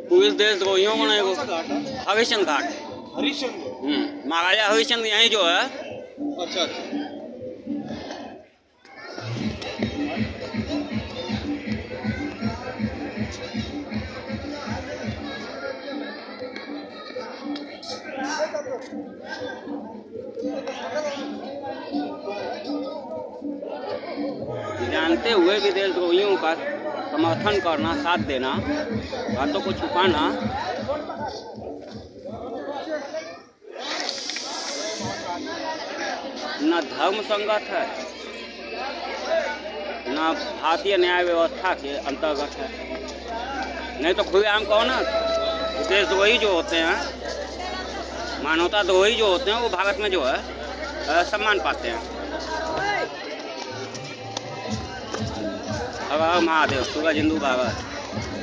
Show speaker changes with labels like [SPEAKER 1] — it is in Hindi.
[SPEAKER 1] पुलिस देशद्रोहियों को नहीं हरिश्चंद्र घाट।
[SPEAKER 2] हरिश्चंद्र
[SPEAKER 1] महाराजा हरिश्चंद्र यहीं जो है।
[SPEAKER 2] अच्छा अच्छा।
[SPEAKER 1] जानते हुए भी देशद्रोहियों का समर्थन करना, साथ देना, बातों को छुपाना न धर्म संगत है, न भारतीय न्याय व्यवस्था के अंतर्गत है। नहीं तो खुलेआम कहो ना, देशद्रोही जो होते हैं, मानवता द्रोही जो होते हैं, वो भारत में जो है सम्मान पाते हैं। हर हर महादेव, सूरज हिंदू भारत।